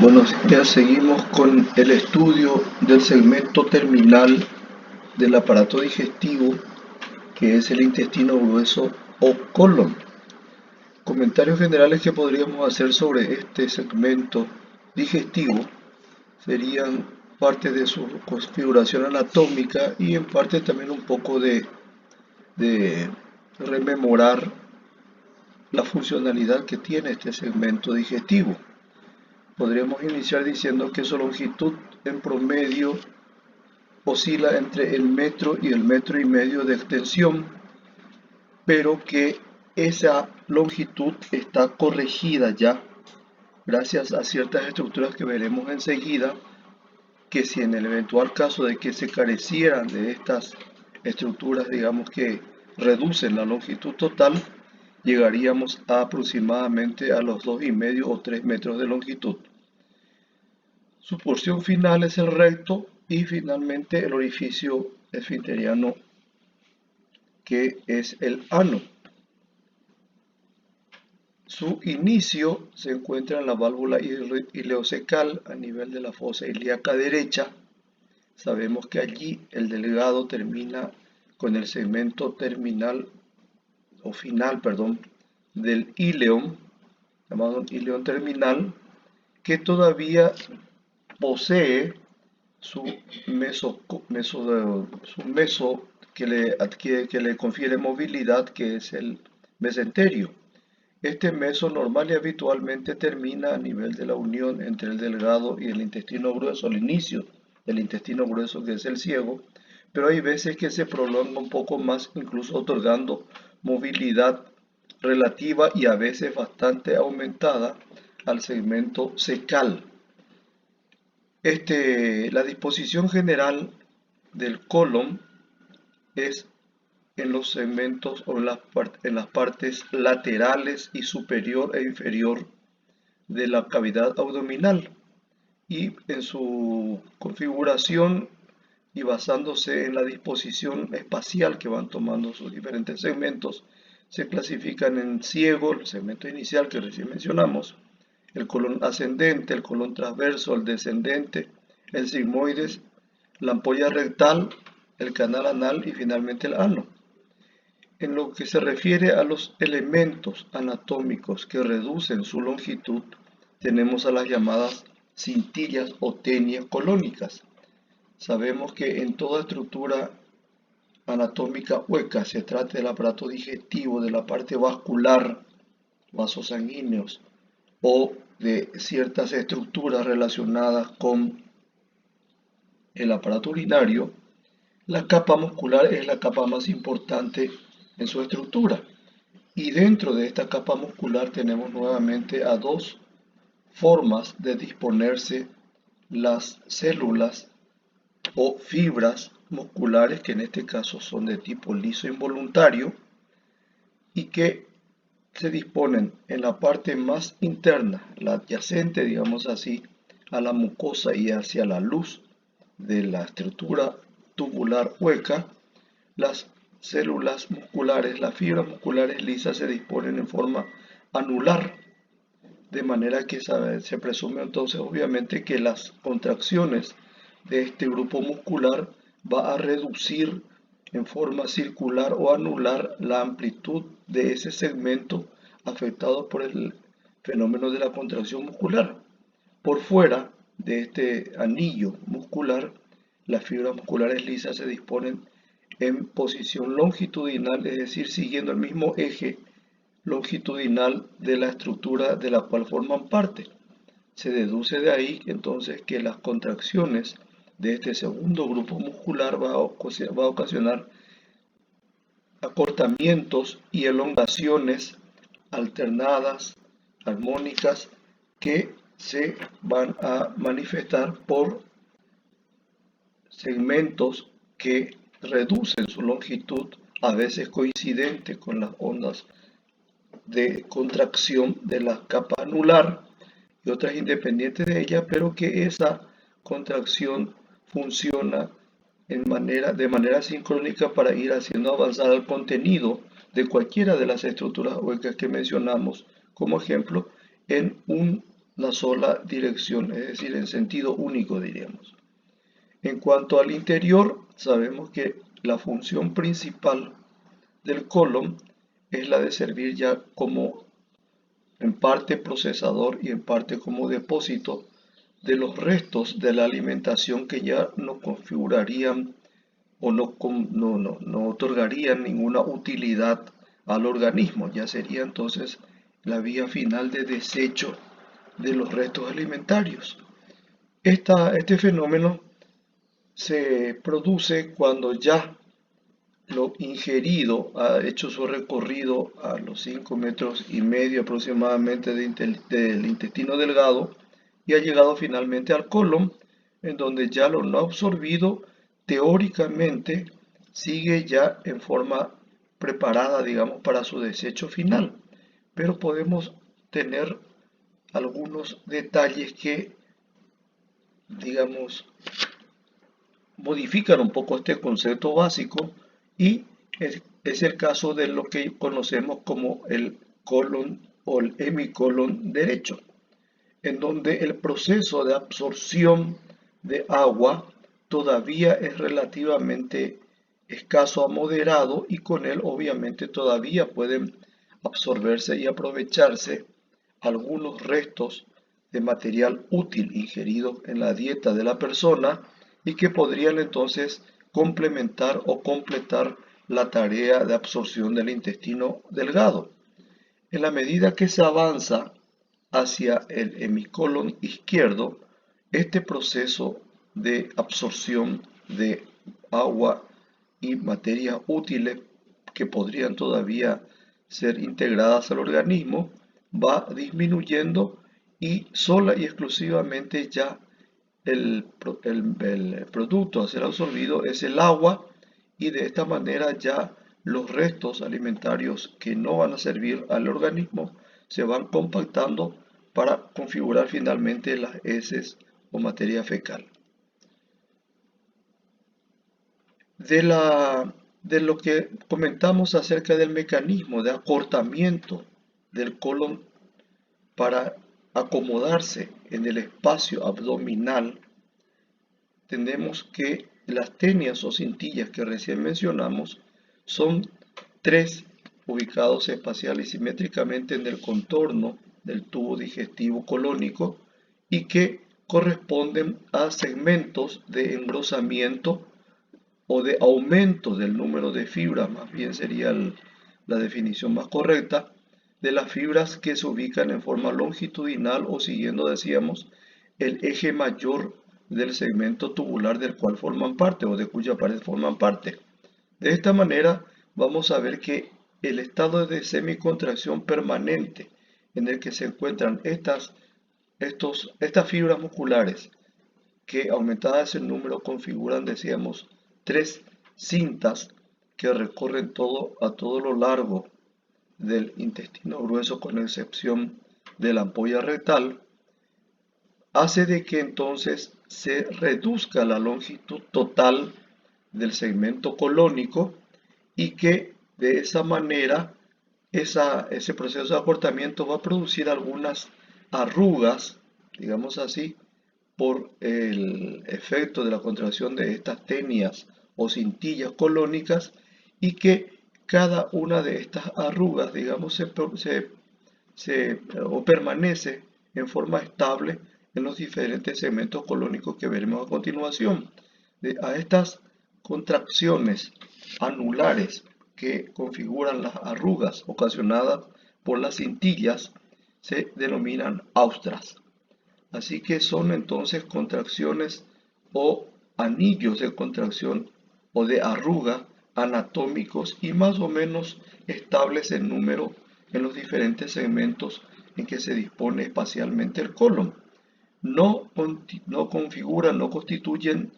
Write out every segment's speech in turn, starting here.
Buenos días, seguimos con el estudio del segmento terminal del aparato digestivo, que es el intestino grueso o colon. Comentarios generales que podríamos hacer sobre este segmento digestivo serían parte de su configuración anatómica y en parte también un poco de rememorar la funcionalidad que tiene este segmento digestivo. Podríamos iniciar diciendo que su longitud en promedio oscila entre el metro y el metro y medio de extensión, pero que esa longitud está corregida ya gracias a ciertas estructuras que veremos enseguida, que si en el eventual caso de que se carecieran de estas estructuras, digamos que reducen la longitud total, llegaríamos a aproximadamente a los 2,5 o 3 metros de longitud. Su porción final es el recto y finalmente el orificio esfinteriano, que es el ano. Su inicio se encuentra en la válvula ileocecal a nivel de la fosa ilíaca derecha. Sabemos que allí el delgado termina con el segmento terminal o final, del ileón, llamado ileón terminal, que todavía posee su meso que le confiere movilidad, que es el mesenterio. Este meso normal y habitualmente termina a nivel de la unión entre el delgado y el intestino grueso, al inicio del intestino grueso, que es el ciego, pero hay veces que se prolonga un poco más, incluso otorgando movilidad relativa y a veces bastante aumentada al segmento cecal. La disposición general del colon es en los segmentos o en las partes laterales y superior e inferior de la cavidad abdominal, y en su configuración y basándose en la disposición espacial que van tomando sus diferentes segmentos, se clasifican en ciego, el segmento inicial que recién mencionamos, el colon ascendente, el colon transverso, el descendente, el sigmoides, la ampolla rectal, el canal anal y finalmente el ano. En lo que se refiere a los elementos anatómicos que reducen su longitud, tenemos a las llamadas cintillas o tenias colónicas. Sabemos que en toda estructura anatómica hueca, se trata del aparato digestivo, de la parte vascular, vasos sanguíneos, o de ciertas estructuras relacionadas con el aparato urinario, la capa muscular es la capa más importante en su estructura. Y dentro de esta capa muscular tenemos nuevamente a dos formas de disponerse las células o fibras musculares, que en este caso son de tipo liso involuntario y que se disponen en la parte más interna, la adyacente, digamos así, a la mucosa y hacia la luz de la estructura tubular hueca. Las células musculares, las fibras musculares lisas, se disponen en forma anular, de manera que se presume entonces obviamente que las contracciones de este grupo muscular va a reducir en forma circular o anular la amplitud de ese segmento afectado por el fenómeno de la contracción muscular. Por fuera de este anillo muscular, las fibras musculares lisas se disponen en posición longitudinal, es decir, siguiendo el mismo eje longitudinal de la estructura de la cual forman parte. Se deduce de ahí entonces que las contracciones de este segundo grupo muscular va a ocasionar acortamientos y elongaciones alternadas, armónicas, que se van a manifestar por segmentos que reducen su longitud, a veces coincidente con las ondas de contracción de la capa anular y otras independientes de ella, pero que esa contracción funciona de manera sincrónica para ir haciendo avanzar el contenido de cualquiera de las estructuras huecas que mencionamos como ejemplo en un una sola dirección, es decir, en sentido único, diríamos. En cuanto al interior, sabemos que la función principal del colon es la de servir ya como en parte procesador y en parte como depósito de los restos de la alimentación que ya no configurarían o no otorgarían ninguna utilidad al organismo. Ya sería entonces la vía final de desecho de los restos alimentarios. Este fenómeno se produce cuando ya lo ingerido ha hecho su recorrido a los 5,5 metros aproximadamente del intestino delgado y ha llegado finalmente al colon, en donde ya lo no absorbido teóricamente sigue ya en forma preparada, digamos, para su desecho final. Pero podemos tener algunos detalles que, digamos, modifican un poco este concepto básico y es el caso de lo que conocemos como el colon o el hemicolon derecho, en donde el proceso de absorción de agua todavía es relativamente escaso a moderado y con él obviamente todavía pueden absorberse y aprovecharse algunos restos de material útil ingerido en la dieta de la persona y que podrían entonces complementar o completar la tarea de absorción del intestino delgado. En la medida que se avanza hacia el hemicolon izquierdo, este proceso de absorción de agua y materias útiles que podrían todavía ser integradas al organismo va disminuyendo y sola y exclusivamente ya el producto a ser absorbido es el agua y de esta manera ya los restos alimentarios que no van a servir al organismo se van compactando para configurar finalmente las heces o materia fecal. De lo que comentamos acerca del mecanismo de acortamiento del colon para acomodarse en el espacio abdominal, tenemos que las tenias o cintillas que recién mencionamos son tres ubicados espacial y simétricamente en el contorno del tubo digestivo colónico y que corresponden a segmentos de engrosamiento o de aumento del número de fibras, más bien sería la definición más correcta, de las fibras que se ubican en forma longitudinal o siguiendo, decíamos, el eje mayor del segmento tubular del cual forman parte o de cuya pared forman parte. De esta manera vamos a ver que el estado de semicontracción permanente en el que se encuentran estas fibras musculares que aumentadas en número configuran, decíamos, tres cintas que recorren a todo lo largo del intestino grueso con excepción de la ampolla rectal, hace de que entonces se reduzca la longitud total del segmento colónico y que de esa manera ese proceso de acortamiento va a producir algunas arrugas, digamos así, por el efecto de la contracción de estas tenias o cintillas colónicas y que cada una de estas arrugas, digamos, o permanece en forma estable en los diferentes segmentos colónicos que veremos a continuación. A estas contracciones anulares que configuran las arrugas ocasionadas por las cintillas se denominan austras. Así que son entonces contracciones o anillos de contracción o de arruga anatómicos y más o menos estables en número en los diferentes segmentos en que se dispone espacialmente el colon. No configuran, no constituyen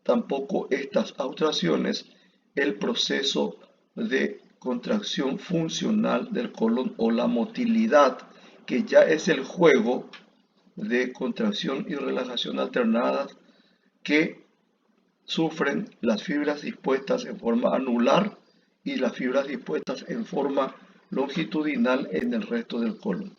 tampoco estas austraciones el proceso de contracción funcional del colon o la motilidad, que ya es el juego de contracción y relajación alternadas que sufren las fibras dispuestas en forma anular y las fibras dispuestas en forma longitudinal en el resto del colon.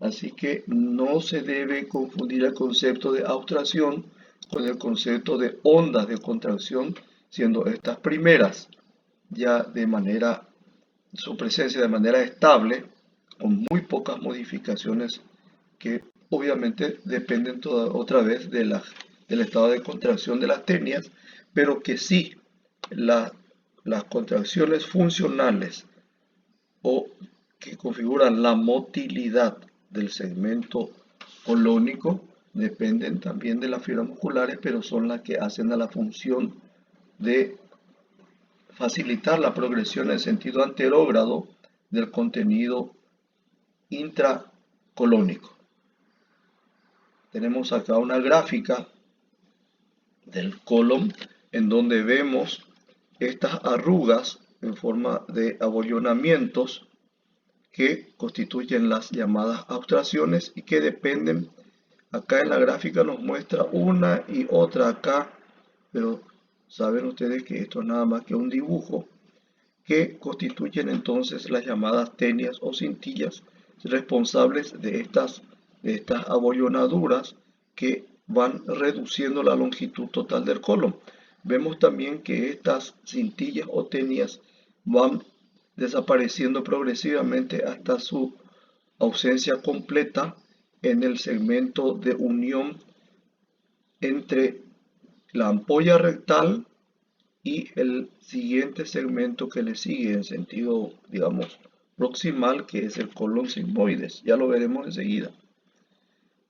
Así que no se debe confundir el concepto de abstracción con el concepto de ondas de contracción, siendo estas primeras ya su presencia de manera estable, con muy pocas modificaciones que obviamente dependen otra vez del estado de contracción de las tenias, pero que sí las contracciones funcionales o que configuran la motilidad del segmento colónico dependen también de las fibras musculares, pero son las que hacen a la función de facilitar la progresión en sentido anterógrado del contenido intracolónico. Tenemos acá una gráfica del colon en donde vemos estas arrugas en forma de abollonamientos que constituyen las llamadas abstracciones y que dependen, acá en la gráfica nos muestra una y otra acá, pero saben ustedes que esto es nada más que un dibujo, que constituyen entonces las llamadas tenias o cintillas responsables de estas abollonaduras que van reduciendo la longitud total del colon. Vemos también que estas cintillas o tenias van desapareciendo progresivamente hasta su ausencia completa en el segmento de unión entre la ampolla rectal y el siguiente segmento que le sigue en sentido, digamos, proximal, que es el colon sigmoides. Ya lo veremos enseguida.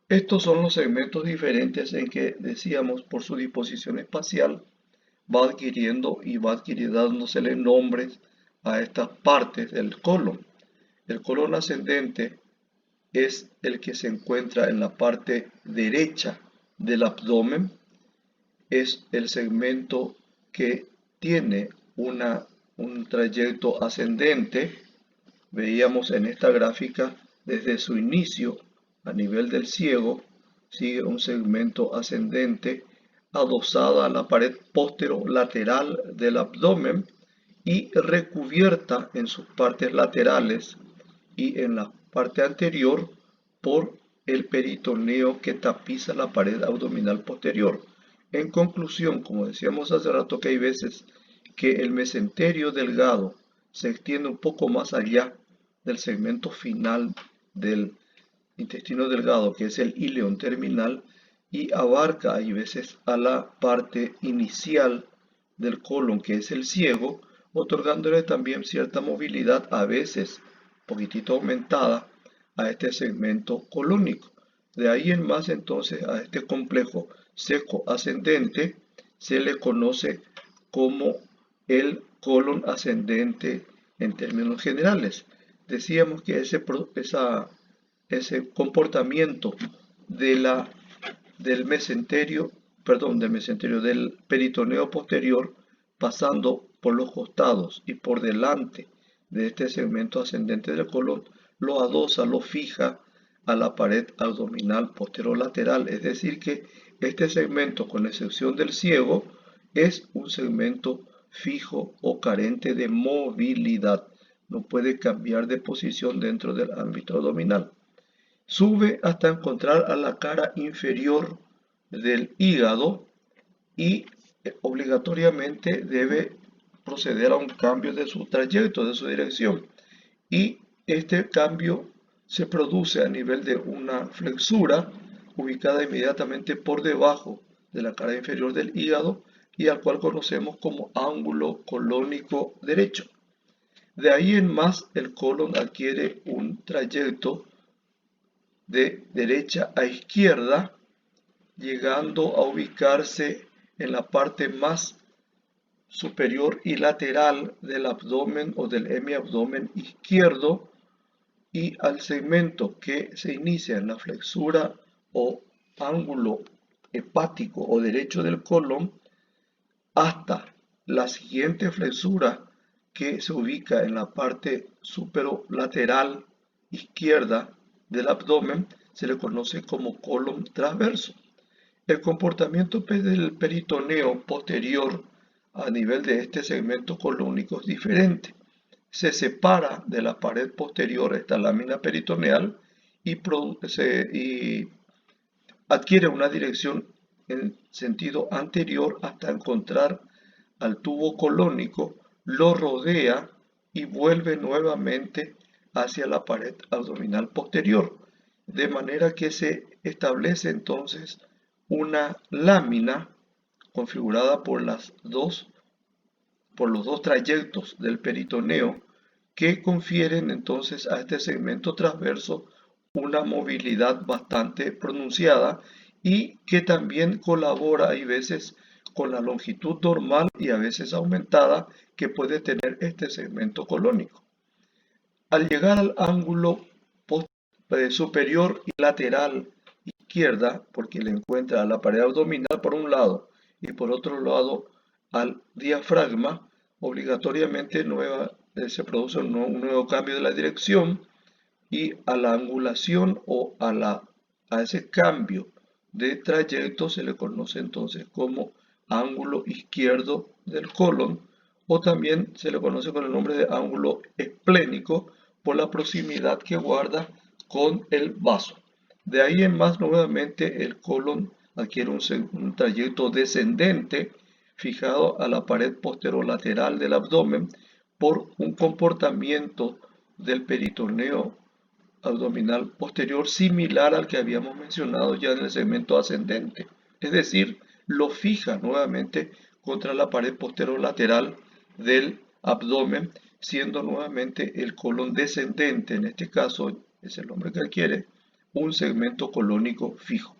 Estos son los segmentos diferentes en que, decíamos, por su disposición espacial, va adquiriendo y va dándosele nombres a estas partes del colon. El colon ascendente es el que se encuentra en la parte derecha del abdomen. Es el segmento que tiene un trayecto ascendente. Veíamos en esta gráfica desde su inicio a nivel del ciego, sigue un segmento ascendente adosada a la pared posterolateral del abdomen y recubierta en sus partes laterales y en la parte anterior por el peritoneo que tapiza la pared abdominal posterior. En conclusión, como decíamos hace rato, que hay veces que el mesenterio delgado se extiende un poco más allá del segmento final del intestino delgado, que es el ileón terminal, y abarca hay veces a la parte inicial del colon, que es el ciego, otorgándole también cierta movilidad, a veces poquitito aumentada, a este segmento colónico. De ahí en más, entonces, a este complejo seco ascendente se le conoce como el colon ascendente en términos generales. Decíamos que ese comportamiento del mesenterio, del peritoneo posterior, pasando por los costados y por delante de este segmento ascendente del colon, lo adosa, lo fija a la pared abdominal posterolateral. Es decir que este segmento, con excepción del ciego, es un segmento fijo o carente de movilidad. No puede cambiar de posición dentro del ámbito abdominal. Sube hasta encontrar a la cara inferior del hígado y obligatoriamente debe proceder a un cambio de su trayecto, de su dirección. Y este cambio se produce a nivel de una flexura ubicada inmediatamente por debajo de la cara inferior del hígado y al cual conocemos como ángulo colónico derecho. De ahí en más, el colon adquiere un trayecto de derecha a izquierda, llegando a ubicarse en la parte más superior y lateral del abdomen o del hemiabdomen izquierdo, y al segmento que se inicia en la flexura o ángulo hepático o derecho del colon hasta la siguiente flexura que se ubica en la parte superolateral izquierda del abdomen se le conoce como colon transverso. El comportamiento del peritoneo posterior a nivel de este segmento colónico es diferente. Se separa de la pared posterior esta lámina peritoneal y adquiere una dirección en sentido anterior hasta encontrar al tubo colónico, lo rodea y vuelve nuevamente hacia la pared abdominal posterior, de manera que se establece entonces una lámina configurada por los dos trayectos del peritoneo que confieren entonces a este segmento transverso una movilidad bastante pronunciada y que también colabora hay veces con la longitud normal y a veces aumentada que puede tener este segmento colónico. Al llegar al ángulo superior y lateral izquierda, porque le encuentra a la pared abdominal por un lado y por otro lado al diafragma, obligatoriamente se produce un nuevo cambio de la dirección y a la angulación o a ese cambio de trayecto se le conoce entonces como ángulo izquierdo del colon o también se le conoce con el nombre de ángulo esplénico por la proximidad que guarda con el vaso. De ahí en más nuevamente el colon adquiere un trayecto descendente fijado a la pared posterolateral del abdomen por un comportamiento del peritoneo abdominal posterior similar al que habíamos mencionado ya en el segmento ascendente. Es decir, lo fija nuevamente contra la pared posterolateral del abdomen, siendo nuevamente el colon descendente, en este caso es el nombre que adquiere, un segmento colónico fijo.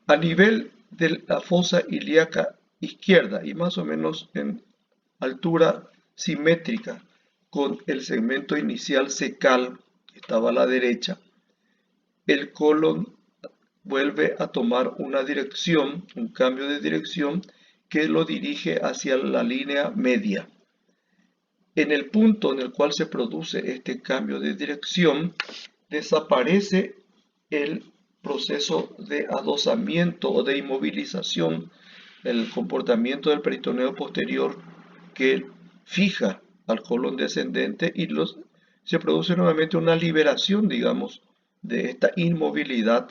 A nivel de la fosa ilíaca izquierda y más o menos en altura simétrica con el segmento inicial cecal que estaba a la derecha, el colon vuelve a tomar una dirección, un cambio de dirección que lo dirige hacia la línea media. En el punto en el cual se produce este cambio de dirección, desaparece el proceso de adosamiento o de inmovilización, el comportamiento del peritoneo posterior que fija al colon descendente y se produce nuevamente una liberación, digamos, de esta inmovilidad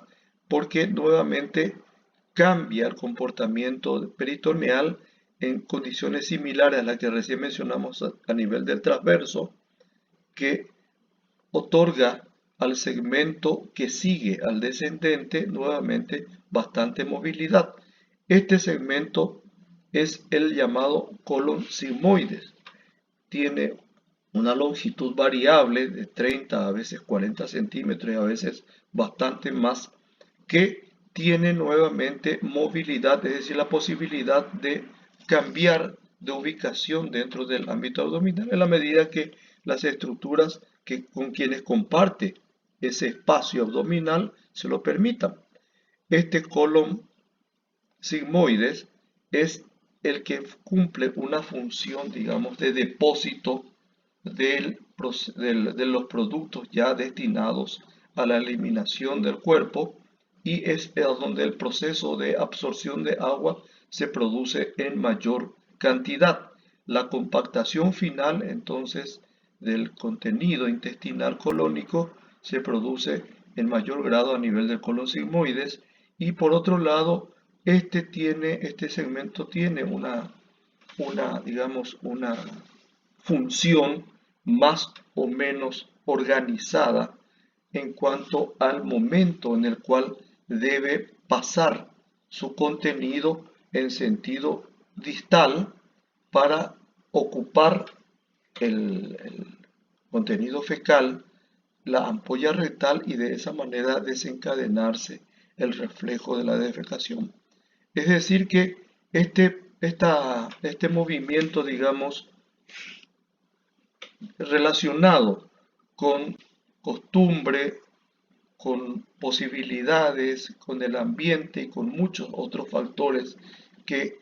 porque nuevamente cambia el comportamiento peritoneal en condiciones similares a las que recién mencionamos a nivel del transverso, que otorga al segmento que sigue al descendente nuevamente bastante movilidad. Este segmento es el llamado colon sigmoides. Tiene una longitud variable de 30 a veces 40 centímetros y a veces bastante más, que tiene nuevamente movilidad, es decir, la posibilidad de cambiar de ubicación dentro del ámbito abdominal en la medida que las estructuras con quienes comparte ese espacio abdominal se lo permitan. Este colon sigmoides es el que cumple una función, digamos, de depósito de los productos ya destinados a la eliminación del cuerpo y es donde el proceso de absorción de agua se produce en mayor cantidad. La compactación final entonces del contenido intestinal colónico se produce en mayor grado a nivel del colon sigmoides y por otro lado este segmento tiene digamos, una función más o menos organizada en cuanto al momento en el cual debe pasar su contenido en sentido distal para ocupar el contenido fecal, la ampolla rectal y de esa manera desencadenarse el reflejo de la defecación. Es decir que este movimiento, digamos, relacionado con costumbre, con posibilidades, con el ambiente y con muchos otros factores que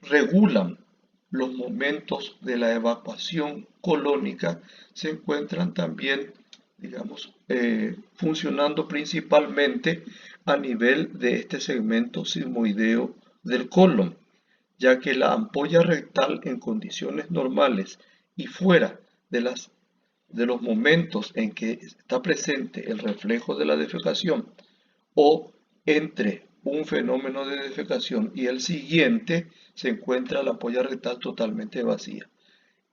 regulan los momentos de la evacuación colónica, se encuentran también, digamos, funcionando principalmente a nivel de este segmento sigmoideo del colon, ya que la ampolla rectal en condiciones normales y fuera de las de los momentos en que está presente el reflejo de la defecación o entre un fenómeno de defecación y el siguiente, se encuentra la ampolla rectal totalmente vacía.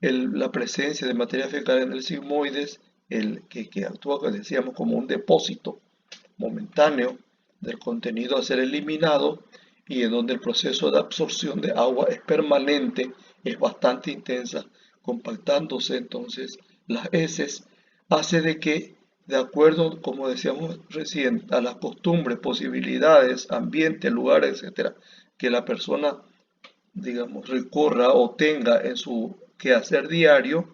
La presencia de materia fecal en el sigmoides, que actúa, como decíamos, como un depósito momentáneo del contenido a ser eliminado, y en donde el proceso de absorción de agua es permanente, es bastante intensa, compactándose entonces las heces, hace de que, de acuerdo, como decíamos recién, a las costumbres, posibilidades, ambiente, lugares, etcétera, que la persona, digamos, recorra o tenga en su quehacer diario,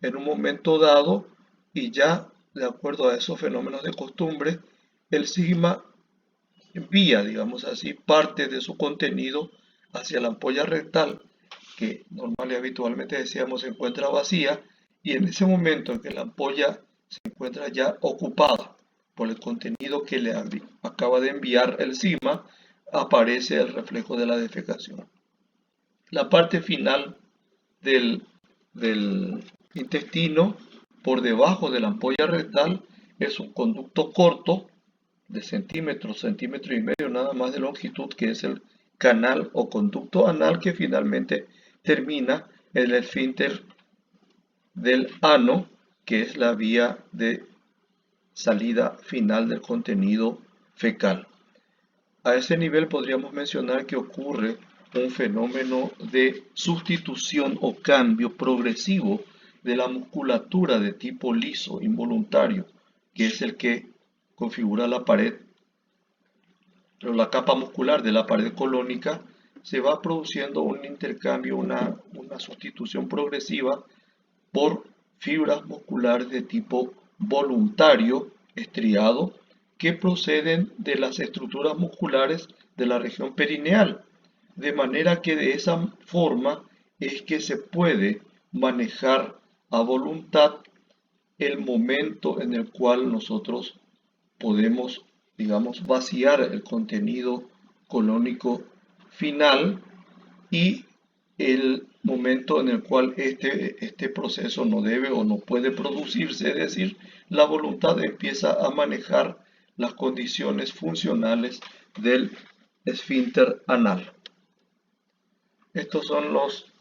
en un momento dado, y ya de acuerdo a esos fenómenos de costumbre, el sigma envía, digamos así, parte de su contenido hacia la ampolla rectal, que normal y habitualmente decíamos se encuentra vacía, y en ese momento en que la ampolla se encuentra ya ocupada por el contenido que le acaba de enviar el sigma, aparece el reflejo de la defecación. La parte final del intestino, por debajo de la ampolla rectal, es un conducto corto de centímetros, centímetro y medio nada más de longitud, que es el canal o conducto anal, que finalmente termina en el esfínter del ano, que es la vía de salida final del contenido fecal. A ese nivel podríamos mencionar que ocurre un fenómeno de sustitución o cambio progresivo de la musculatura de tipo liso involuntario, que es el que configura la pared, o la capa muscular de la pared colónica. Se va produciendo un intercambio, una sustitución progresiva por fibras musculares de tipo voluntario estriado, que proceden de las estructuras musculares de la región perineal, de manera que de esa forma es que se puede manejar a voluntad el momento en el cual nosotros podemos, digamos, vaciar el contenido colónico final, y el momento en el cual este proceso no debe o no puede producirse, es decir, la voluntad empieza a manejar las condiciones funcionales del esfínter anal. Estos son los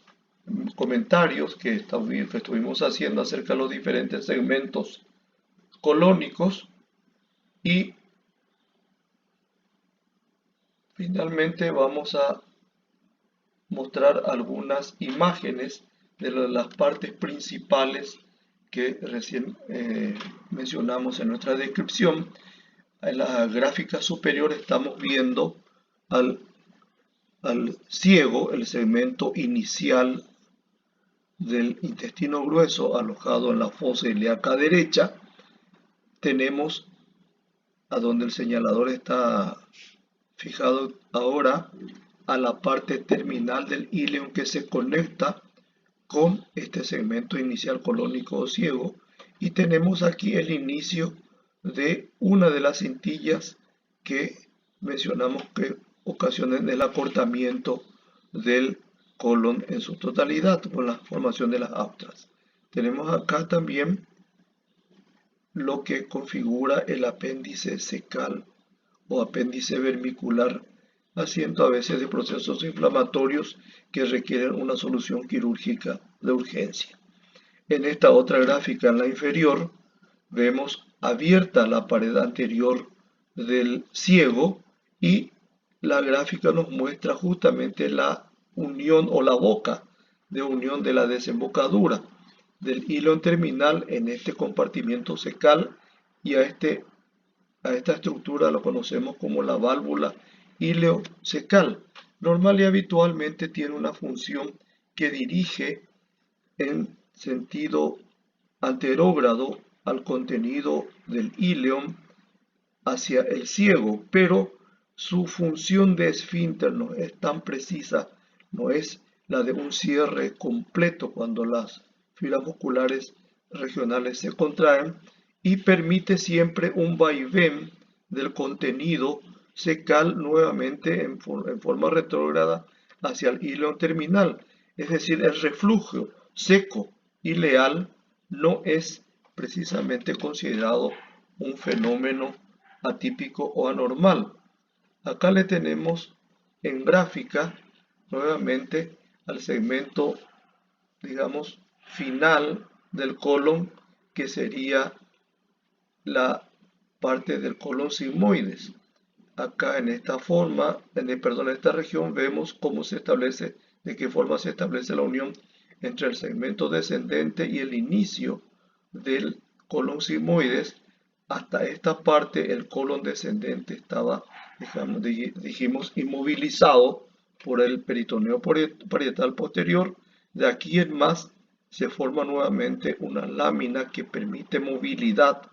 comentarios que estuvimos haciendo acerca de los diferentes segmentos colónicos, y finalmente vamos a mostrar algunas imágenes de las partes principales que recién mencionamos en nuestra descripción. En la gráfica superior estamos viendo al ciego, el segmento inicial del intestino grueso alojado en la fosa ilíaca derecha. Tenemos, a donde el señalador está fijado ahora, a la parte terminal del íleon que se conecta con este segmento inicial colónico o ciego, y tenemos aquí el inicio de una de las cintillas que mencionamos que ocasionan el acortamiento del colon en su totalidad con la formación de las aftras. Tenemos acá también lo que configura el apéndice cecal o apéndice vermicular, haciendo a veces de procesos inflamatorios que requieren una solución quirúrgica de urgencia. En esta otra gráfica, en la inferior, vemos abierta la pared anterior del ciego, y la gráfica nos muestra justamente la unión o la boca de unión de la desembocadura del hilo terminal en este compartimiento cecal, y a esta estructura lo conocemos como la válvula ileocecal. Normal y habitualmente tiene una función que dirige en sentido anterógrado al contenido del íleon hacia el ciego, pero su función de esfínter no es tan precisa, no es la de un cierre completo cuando las fibras musculares regionales se contraen, y permite siempre un vaivén del contenido cecal nuevamente en forma retrógrada hacia el íleon terminal. Es decir, el reflujo seco ileal no es precisamente considerado un fenómeno atípico o anormal. Acá le tenemos en gráfica nuevamente al segmento, digamos, final del colon, que sería la parte del colon sigmoides. Acá en esta forma, en esta región, vemos cómo se establece, de qué forma se establece la unión entre el segmento descendente y el inicio del colon sigmoides. Hasta esta parte el colon descendente estaba, dijimos, inmovilizado por el peritoneo parietal posterior. De aquí en más se forma nuevamente una lámina que permite movilidad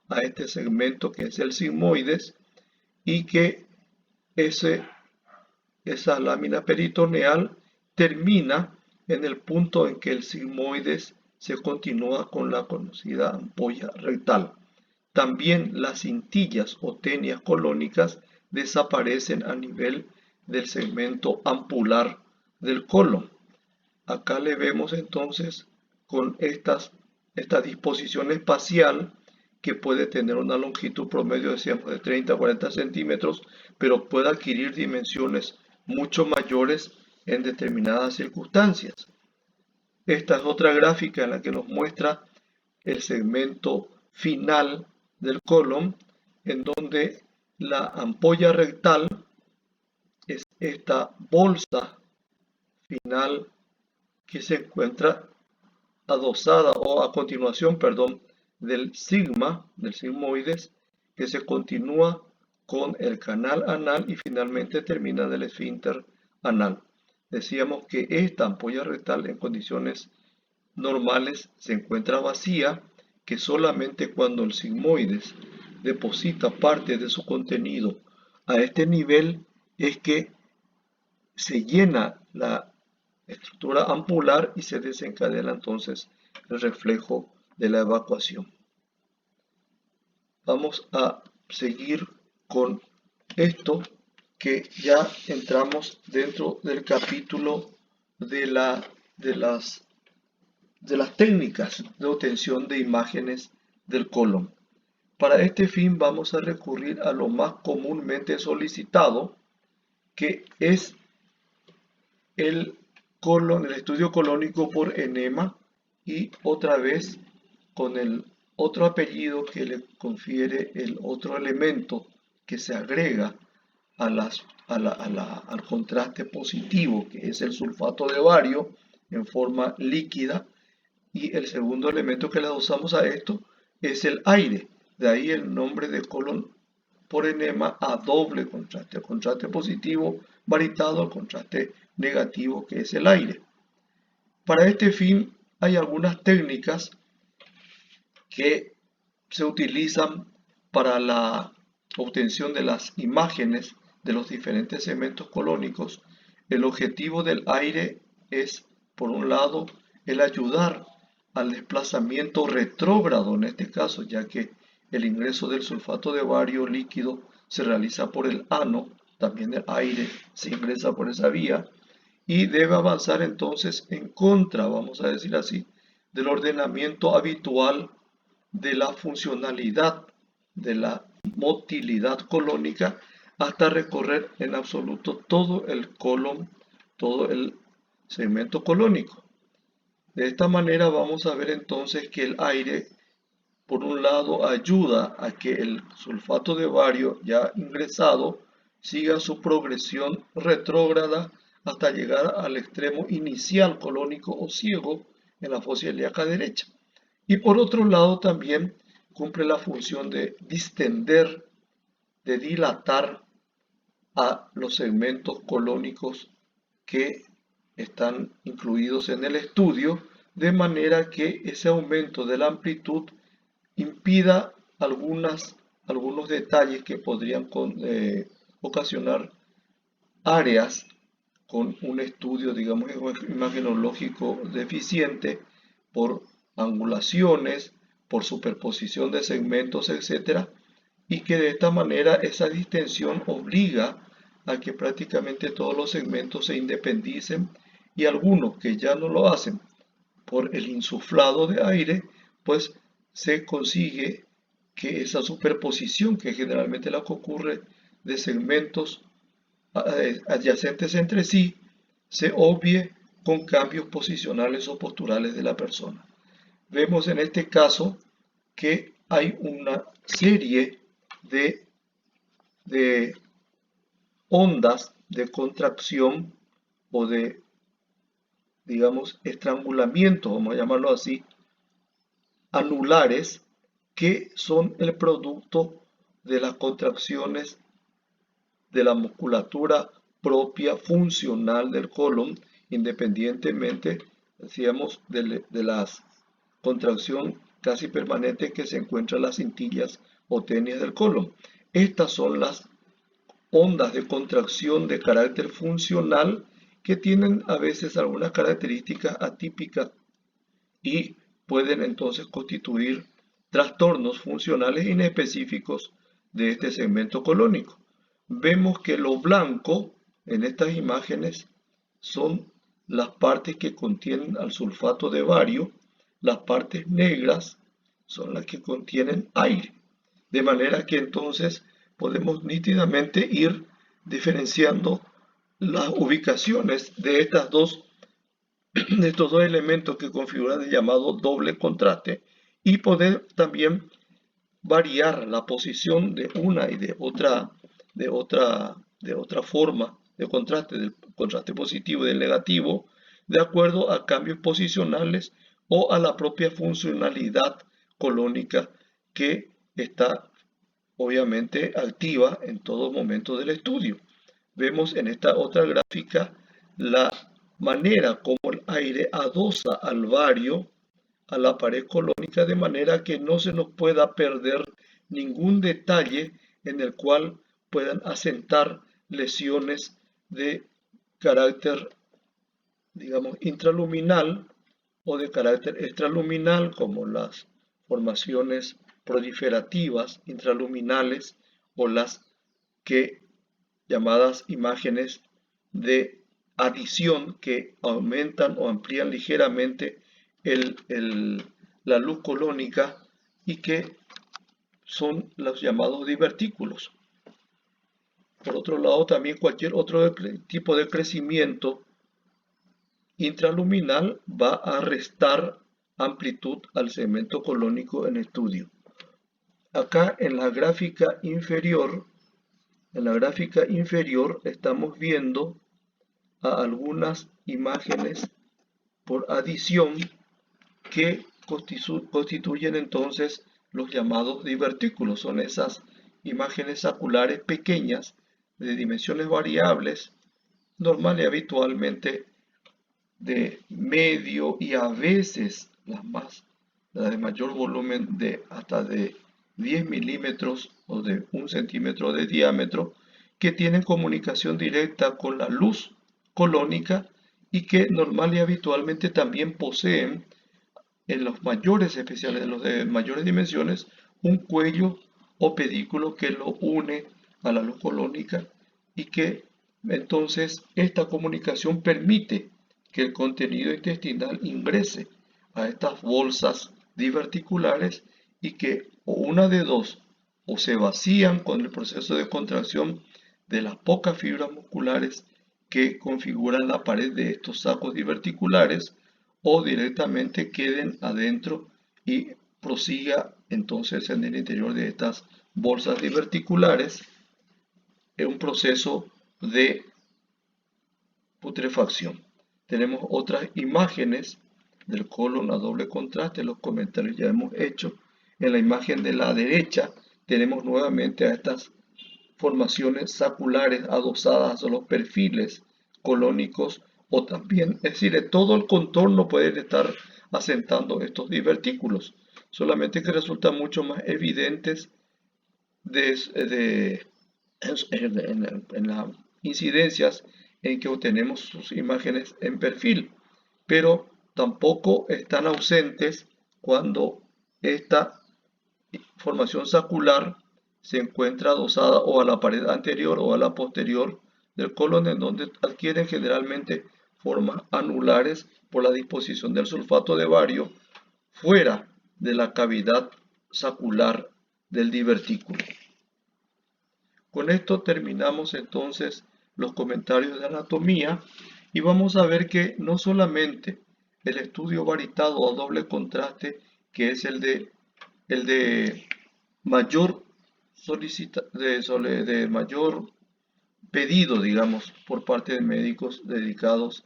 a este segmento que es el sigmoides, y que esa lámina peritoneal termina en el punto en que el sigmoides se continúa con la conocida ampolla rectal. También las cintillas o tenias colónicas desaparecen a nivel del segmento ampular del colon. Acá le vemos entonces con esta disposición espacial, que puede tener una longitud promedio, decíamos, de 30 a 40 centímetros, pero puede adquirir dimensiones mucho mayores en determinadas circunstancias. Esta es otra gráfica en la que nos muestra el segmento final del colon, en donde la ampolla rectal es esta bolsa final que se encuentra adosada o a continuación, perdón, del sigmoides, que se continúa con el canal anal y finalmente termina en el esfínter anal. Decíamos que esta ampolla rectal en condiciones normales se encuentra vacía, que solamente cuando el sigmoides deposita parte de su contenido a este nivel es que se llena la estructura ampular y se desencadena entonces el reflejo de la evacuación. Vamos a seguir con esto, que ya entramos dentro del capítulo de las técnicas de obtención de imágenes del colon. Para este fin vamos a recurrir a lo más comúnmente solicitado, que es el estudio colónico por enema, y otra vez con el otro apellido que le confiere el otro elemento que se agrega al contraste positivo, que es el sulfato de bario en forma líquida, y el segundo elemento que le usamos a esto es el aire. De ahí el nombre de colon por enema a doble contraste, el contraste positivo varitado al contraste negativo, que es el aire. Para este fin hay algunas técnicas que se utilizan para la obtención de las imágenes de los diferentes segmentos colónicos. El objetivo del aire es, por un lado, el ayudar al desplazamiento retrógrado en este caso, ya que el ingreso del sulfato de bario líquido se realiza por el ano, también el aire se ingresa por esa vía, y debe avanzar entonces en contra, vamos a decir así, del ordenamiento habitual de la funcionalidad de la motilidad colónica, hasta recorrer en absoluto todo el colon, todo el segmento colónico. De esta manera vamos a ver entonces que el aire, por un lado, ayuda a que el sulfato de bario ya ingresado siga su progresión retrógrada hasta llegar al extremo inicial colónico o ciego en la fosa ilíaca derecha. Y por otro lado también cumple la función de distender, de dilatar a los segmentos colónicos que están incluidos en el estudio, de manera que ese aumento de la amplitud impida algunos detalles que podrían ocasionar áreas con un estudio, digamos, imagenológico deficiente por angulaciones, por superposición de segmentos, etc. Y que de esta manera esa distensión obliga a que prácticamente todos los segmentos se independicen, y algunos que ya no lo hacen por el insuflado de aire, pues se consigue que esa superposición, que generalmente la que ocurre de segmentos adyacentes entre sí, se obvie con cambios posicionales o posturales de la persona. Vemos en este caso que hay una serie de ondas de contracción o de, digamos, estrangulamiento, vamos a llamarlo así, anulares, que son el producto de las contracciones de la musculatura propia funcional del colon, independientemente, decíamos, de la contracción casi permanente que se encuentra en las cintillas o tenias del colon. Estas son las ondas de contracción de carácter funcional que tienen a veces algunas características atípicas y pueden entonces constituir trastornos funcionales inespecíficos de este segmento colónico. Vemos que lo blanco en estas imágenes son las partes que contienen al sulfato de bario, las partes negras son las que contienen aire, de manera que entonces podemos nítidamente ir diferenciando las ubicaciones de estos dos elementos que configuran el llamado doble contraste y poder también variar la posición de una y de otra forma de contraste, del contraste positivo y del negativo, de acuerdo a cambios posicionales o a la propia funcionalidad colónica que está obviamente activa en todo momento del estudio. Vemos en esta otra gráfica la manera como el aire adosa al bario a la pared colónica de manera que no se nos pueda perder ningún detalle en el cual puedan asentar lesiones de carácter, digamos, intraluminal o de carácter extraluminal, como las formaciones proliferativas intraluminales o las que llamadas imágenes de adición que aumentan o amplían ligeramente la luz colónica y que son los llamados divertículos. Por otro lado, también cualquier otro tipo de crecimiento intraluminal va a restar amplitud al segmento colónico en estudio. Acá en la gráfica inferior estamos viendo a algunas imágenes por adición que constituyen entonces los llamados divertículos. Son esas imágenes saculares pequeñas de dimensiones variables, normal y habitualmente de medio y a veces las de mayor volumen de hasta de 10 milímetros o de 1 centímetro de diámetro, que tienen comunicación directa con la luz colónica y que normal y habitualmente también poseen en los mayores, especiales en los de mayores dimensiones, un cuello o pedículo que lo une a la luz colónica y que entonces esta comunicación permite que el contenido intestinal ingrese a estas bolsas diverticulares y que o una de dos, o se vacían con el proceso de contracción de las pocas fibras musculares que configuran la pared de estos sacos diverticulares, o directamente queden adentro y prosiga entonces en el interior de estas bolsas diverticulares en un proceso de putrefacción. Tenemos otras imágenes del colon a doble contraste, los comentarios ya hemos hecho. En la imagen de la derecha tenemos nuevamente a estas formaciones saculares adosadas a los perfiles colónicos, o también, es decir, de todo el contorno pueden estar asentando estos divertículos, solamente que resultan mucho más evidentes en las incidencias en que obtenemos sus imágenes en perfil, pero tampoco están ausentes cuando esta formación sacular se encuentra adosada o a la pared anterior o a la posterior del colon, en donde adquieren generalmente formas anulares por la disposición del sulfato de bario fuera de la cavidad sacular del divertículo. Con esto terminamos entonces los comentarios de anatomía y vamos a ver que no solamente el estudio varitado a doble contraste, que es el de mayor de mayor pedido, digamos, por parte de médicos dedicados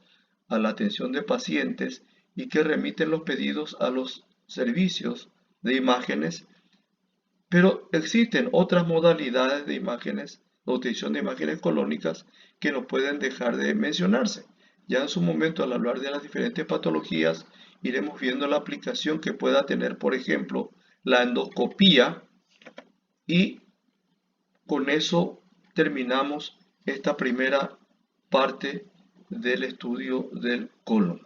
a la atención de pacientes y que remiten los pedidos a los servicios de imágenes, pero existen otras modalidades de imágenes, de obtención de imágenes colónicas que no pueden dejar de mencionarse. Ya en su momento, al hablar de las diferentes patologías, iremos viendo la aplicación que pueda tener, por ejemplo, la endoscopía, y con eso terminamos esta primera parte del estudio del colon.